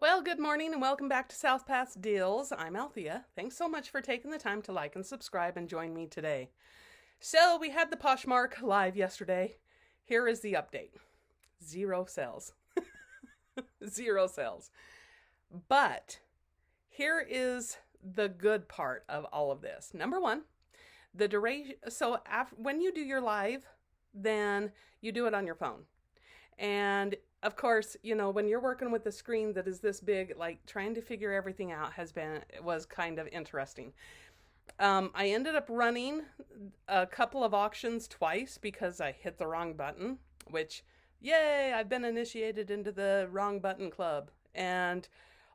Well, good morning and welcome back to South Pass Deals. I'm Althea. Thanks so much for taking the time to like and subscribe and join me today. So, we had the Poshmark live yesterday. Here is the update. Zero sales. Zero sales. But here is the good part of all of this. Number one, the duration. So, when you do your live, then you do it on your phone. And of course, when you're working with a screen that is this big, like trying to figure everything out was kind of interesting. I ended up running a couple of auctions twice because I hit the wrong button, which, yay, I've been initiated into the wrong button club. And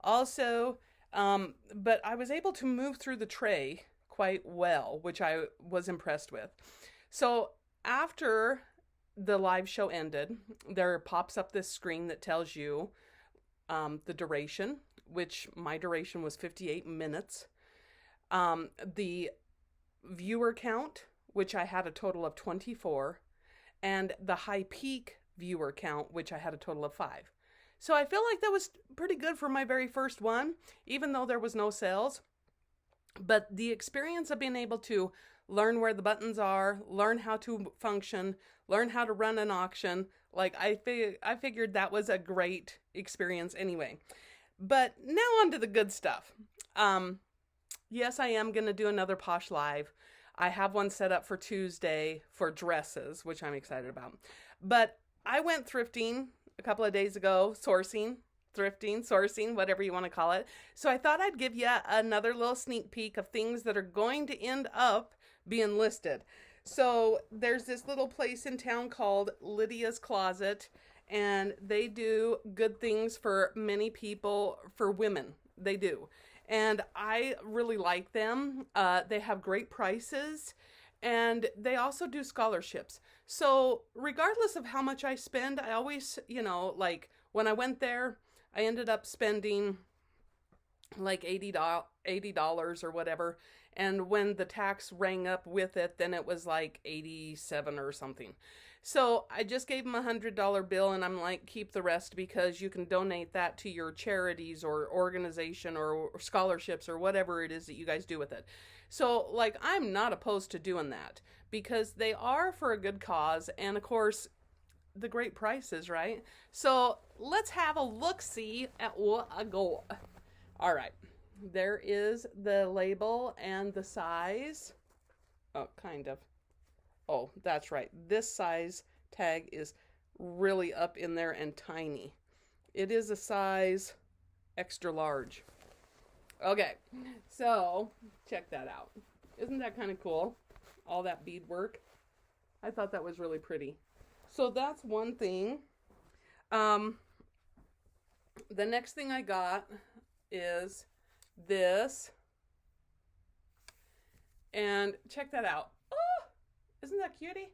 also, but I was able to move through the tray quite well, which I was impressed with. So after the live show ended, there pops up this screen that tells you the duration, which my duration was 58 minutes. The viewer count, which I had a total of 24, and the high peak viewer count, which I had a total of 5. So I feel like that was pretty good for my very first one, even though there was no sales. But the experience of being able to learn where the buttons are, learn how to function, learn how to run an auction, like I figured that was a great experience anyway. But now on to the good stuff. Yes, I am going to do another Posh Live. I have one set up for Tuesday for dresses, which I'm excited about. But I went thrifting a couple of days ago, thrifting, whatever you want to call it. So I thought I'd give you another little sneak peek of things that are going to end up being listed. So there's this little place in town called Lydia's Closet, and they do good things for many people, for women. They do. And I really like them. They have great prices, and they also do scholarships. So regardless of how much I spend, I always, like when I went there, I ended up spending like $80 or whatever. And when the tax rang up with it, then it was like 87 or something. So I just gave them $100 bill, and I'm like, keep the rest because you can donate that to your charities or organization or scholarships or whatever it is that you guys do with it. So like, I'm not opposed to doing that because they are for a good cause. And of course, the great prices, right? So let's have a look-see at what I got. All right. There is the label and the size. Oh, kind of. Oh, that's right. This size tag is really up in there and tiny. It is a size extra large. Okay, so check that out. Isn't that kind of cool? All that beadwork. I thought that was really pretty. So that's one thing. The next thing I got is this, and check that out. Oh, isn't that cutie?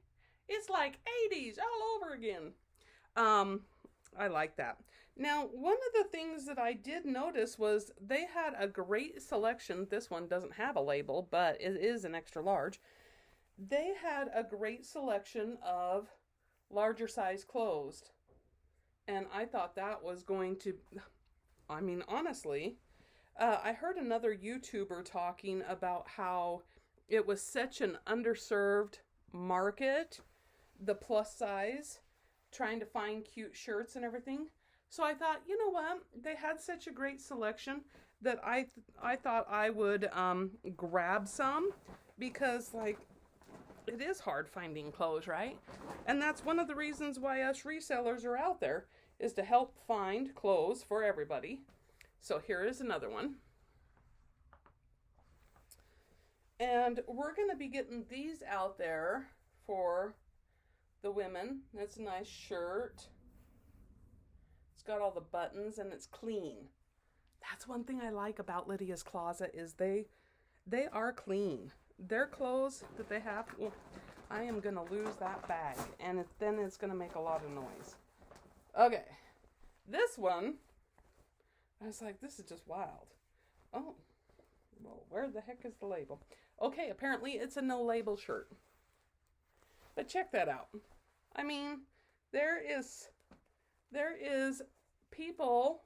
It's like 80s all over again. I like that. Now, one of the things that I did notice was they had a great selection. This one doesn't have a label, but it is an extra large. They had a great selection of larger size clothes, and I thought that was going to, honestly, I heard another YouTuber talking about how it was such an underserved market, the plus size, trying to find cute shirts and everything. So I thought, you know what? They had such a great selection that I thought I would grab some because, like, it is hard finding clothes, right? And that's one of the reasons why us resellers are out there, is to help find clothes for everybody. So here is another one. And we're going to be getting these out there for the women. That's a nice shirt. It's got all the buttons and it's clean. That's one thing I like about Lydia's Closet is they are clean. Their clothes that they have, well, I am going to lose that bag, and then it's going to make a lot of noise. Okay, this one, I was like, this is just wild. Oh, well, where the heck is the label? Okay, apparently it's a no label shirt. But check that out. I mean, there is people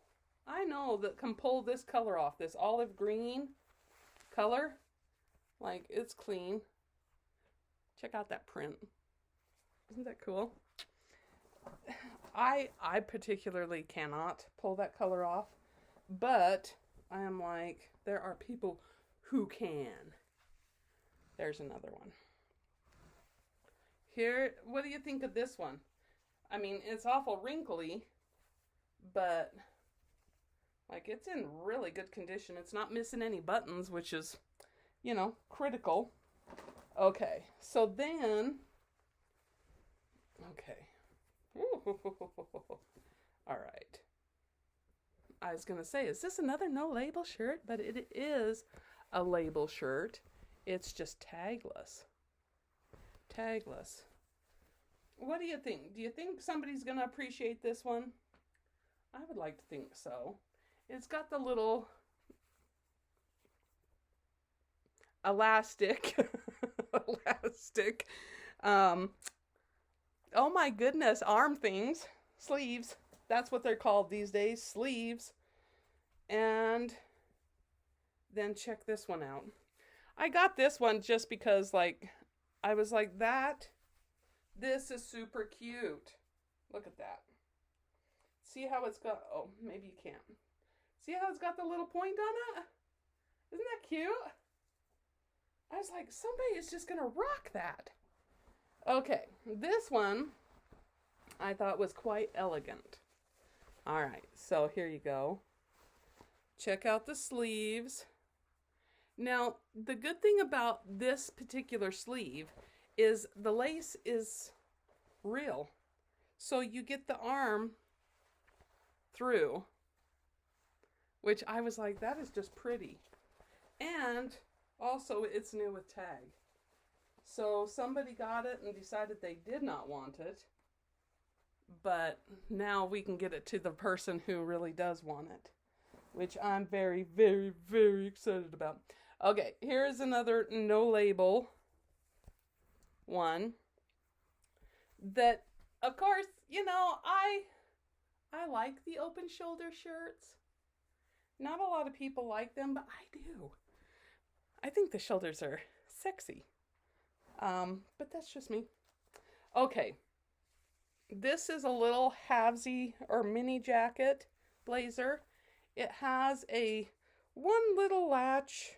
I know that can pull this color off, this olive green color. Like, it's clean. Check out that print. Isn't that cool? I particularly cannot pull that color off, but I am like, there are people who can. There's another one. Here, what do you think of this one? I mean, it's awful wrinkly, but like, it's in really good condition. It's not missing any buttons, which is, you know, critical. Okay, so then, okay. All right. I was going to say, is this another no label shirt? But it is a label shirt. It's just tagless. Tagless. What do you think? Do you think somebody's going to appreciate this one? I would like to think so. It's got the little elastic. Elastic. Oh my goodness, arm things. Sleeves. That's what they're called these days. Sleeves. And then check this one out. I got this one just because, like, I was like, this is super cute. Look at that. See how it's got, oh, maybe you can't. See how it's got the little point on it? Isn't that cute? I was like, somebody is just going to rock that. Okay, this one I thought was quite elegant. All right, so here you go. Check out the sleeves. Now, the good thing about this particular sleeve is the lace is real. So you get the arm through, which I was like, that is just pretty. And also, it's new with tag. So somebody got it and decided they did not want it. But now we can get it to the person who really does want it, which I'm very, very, very excited about. Okay, here's another no label one that, of course, you know, I like the open shoulder shirts. Not a lot of people like them, but I do. I think the shoulders are sexy. But that's just me. Okay. This is a little halvesy or mini jacket blazer. It has one little latch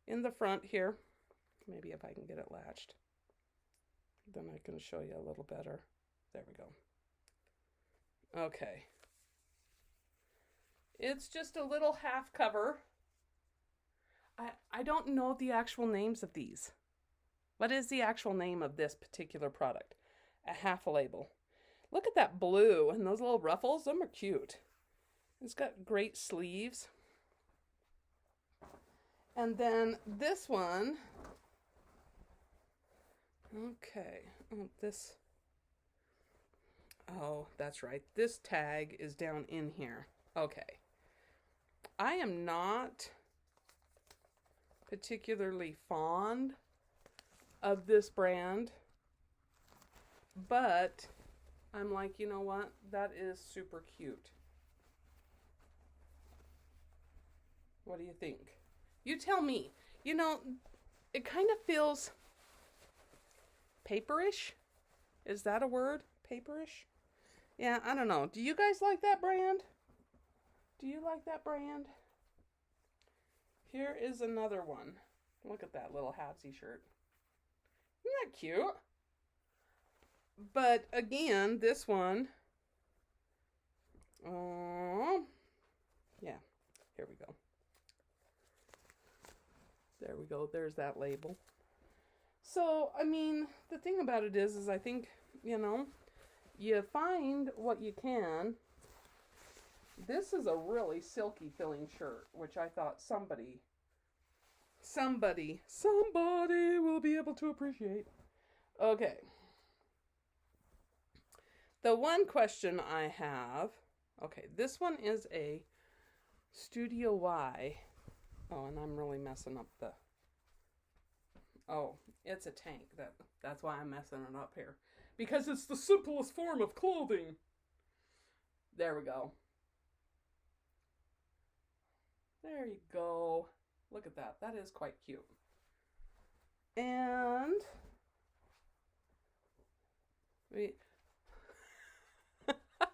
in the front here. Maybe if I can get it latched, then I can show you a little better. There we go. Okay. It's just a little half cover. I don't know the actual names of these. What is the actual name of this particular product? A half a label. Look at that blue and those little ruffles. Them are cute. It's got great sleeves. And then this one. Okay. Oh, that's right. This tag is down in here. Okay. I am not particularly fond of this brand, but I'm like, you know what? That is super cute. What do you think? You tell me. You know, it kind of feels paperish. Is that a word? Paperish? Yeah, I don't know. Do you guys like that brand? Do you like that brand? Here is another one. Look at that little halvesy shirt. Isn't that cute? But again, this one. Yeah, here we go. There we go. There's that label. So, I mean, the thing about it is I think, you know, you find what you can. This is a really silky feeling shirt, which I thought somebody will be able to appreciate. Okay. The one question I have, okay, this one is a Studio Y. Oh, and I'm really messing up oh, it's a tank. That's why I'm messing it up here. Because it's the simplest form of clothing. There we go. There you go. Look at that. That is quite cute. And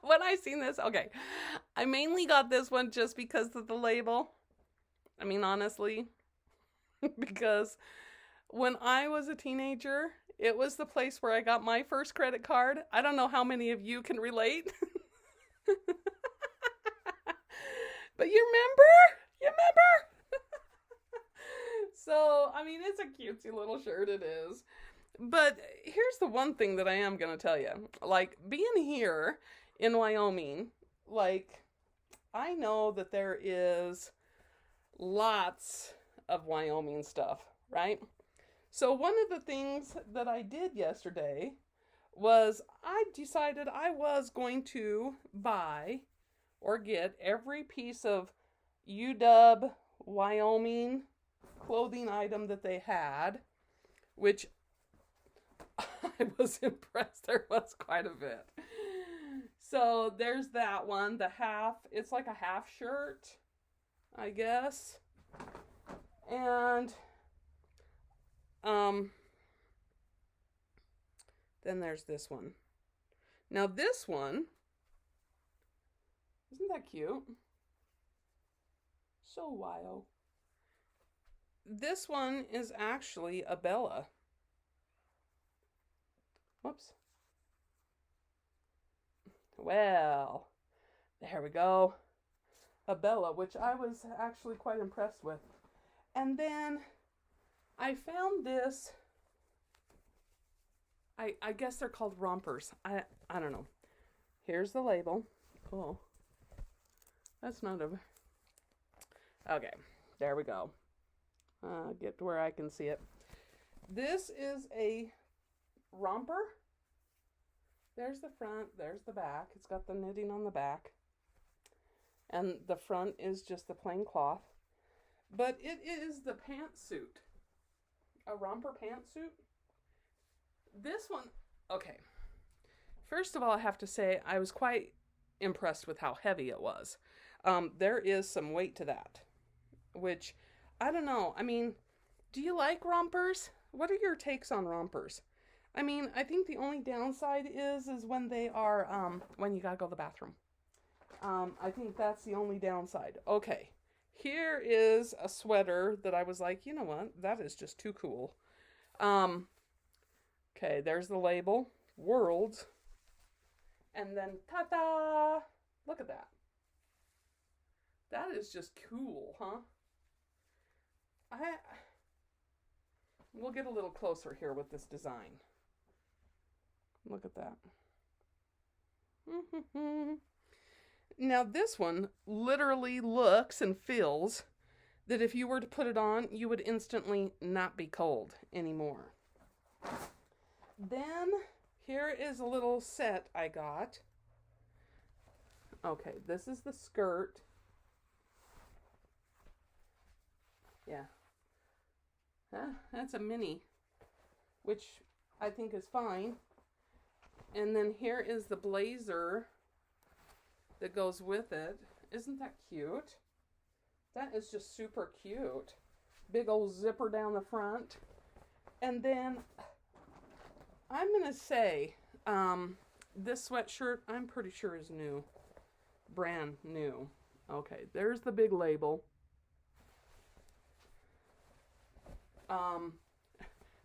when I seen this, okay, I mainly got this one just because of the label. I mean, honestly, because when I was a teenager, it was the place where I got my first credit card. I don't know how many of you can relate. But you remember? You remember? So, I mean, it's a cutesy little shirt, it is. But here's the one thing that I am going to tell you. Like, being here in Wyoming, like, I know that there is lots of Wyoming stuff, right? So one of the things that I did yesterday was I decided I was going to buy or get every piece of UW Wyoming clothing item that they had, which I was impressed. There was quite a bit. So there's that one, the half, it's like a half shirt, I guess. And then there's this one. Now this one, isn't that cute? So wild. This one is actually a Bella. Whoops. Well, there we go. A Bella, which I was actually quite impressed with. And then I found this. I guess they're called rompers. I don't know. Here's the label. Oh, that's not a... Okay, there we go. Get to where I can see it. This is a romper. There's the front, there's the back. It's got the knitting on the back. And the front is just the plain cloth. But it is the pantsuit. A romper pantsuit. This one, okay. First of all, I have to say I was quite impressed with how heavy it was. There is some weight to that, which, I don't know. I mean, do you like rompers? What are your takes on rompers? I mean, I think the only downside is when they are, when you gotta go to the bathroom. I think that's the only downside. Okay, here is a sweater that I was like, you know what? That is just too cool. Okay, there's the label, Worlds. And then, ta-da! Look at that. That is just cool, huh? We'll get a little closer here with this design. Look at that. Now this one literally looks and feels that if you were to put it on, you would instantly not be cold anymore. Then here is a little set I got. Okay, this is the skirt. Yeah. That's a mini, which I think is fine. And then here is the blazer that goes with it. Isn't that cute? That is just super cute. Big old zipper down the front. And then I'm going to say this sweatshirt I'm pretty sure is new. Brand new. Okay, there's the big label.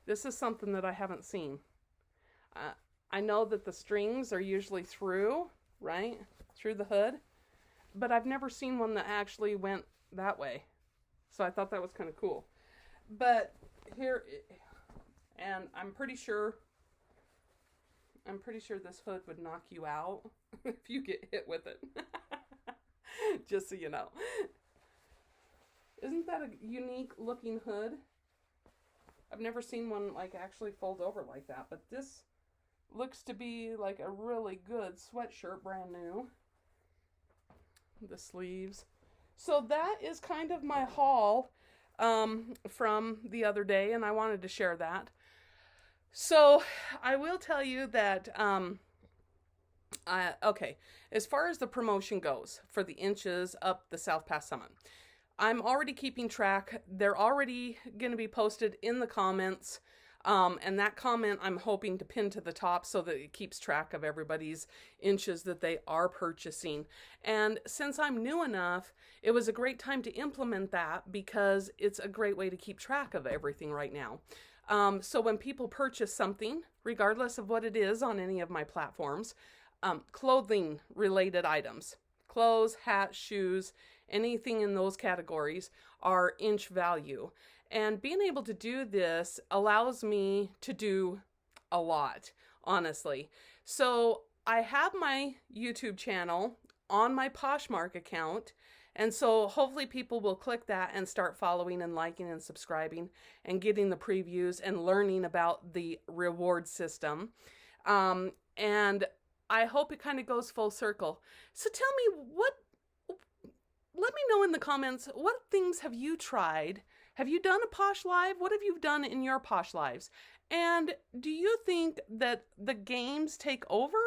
This is something that I haven't seen. I know that the strings are usually through, right? Through the hood. But I've never seen one that actually went that way. So I thought that was kind of cool. But here, and I'm pretty sure this hood would knock you out if you get hit with it. Just so you know. Isn't that a unique looking hood? I've never seen one like actually fold over like that, but this looks to be like a really good sweatshirt, brand new. The sleeves. So that is kind of my haul from the other day, and I wanted to share that. So I will tell you that, okay, as far as the promotion goes for the Inches Up the South Pass Summit, I'm already keeping track. They're already going to be posted in the comments. And that comment I'm hoping to pin to the top so that it keeps track of everybody's inches that they are purchasing. And since I'm new enough, it was a great time to implement that because it's a great way to keep track of everything right now. So when people purchase something, regardless of what it is on any of my platforms, clothing related items, clothes, hats, shoes, anything in those categories are inch value. And being able to do this allows me to do a lot, honestly. So I have my YouTube channel on my Poshmark account. And so hopefully people will click that and start following and liking and subscribing and getting the previews and learning about the reward system. And I hope it kind of goes full circle. So tell me let me know in the comments, what things have you tried? Have you done a Posh Live? What have you done in your Posh Lives? And do you think that the games take over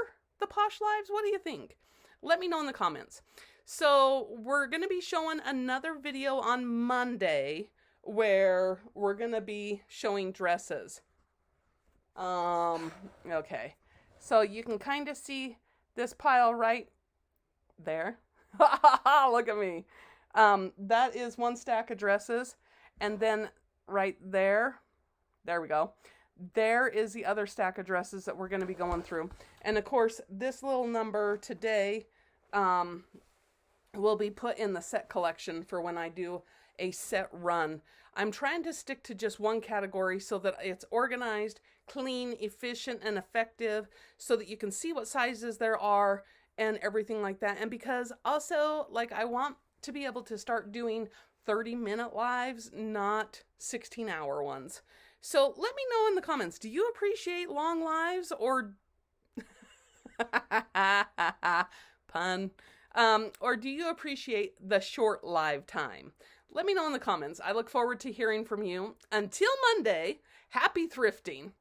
the Posh Lives? What do you think? Let me know in the comments. So we're going to be showing another video on Monday where we're going to be showing dresses. Okay. So you can kind of see this pile right there. Look at me. That is one stack of dresses. And then right there we go. There is the other stack of dresses that we're going to be going through. And of course, this little number today will be put in the set collection for when I do a set run. I'm trying to stick to just one category so that it's organized, clean, efficient, and effective so that you can see what sizes there are and everything like that. And because also, like, I want to be able to start doing 30-minute lives, not 16-hour ones. So let me know in the comments, do you appreciate long lives or pun? Or do you appreciate the short live time? Let me know in the comments. I look forward to hearing from you. Until Monday, happy thrifting.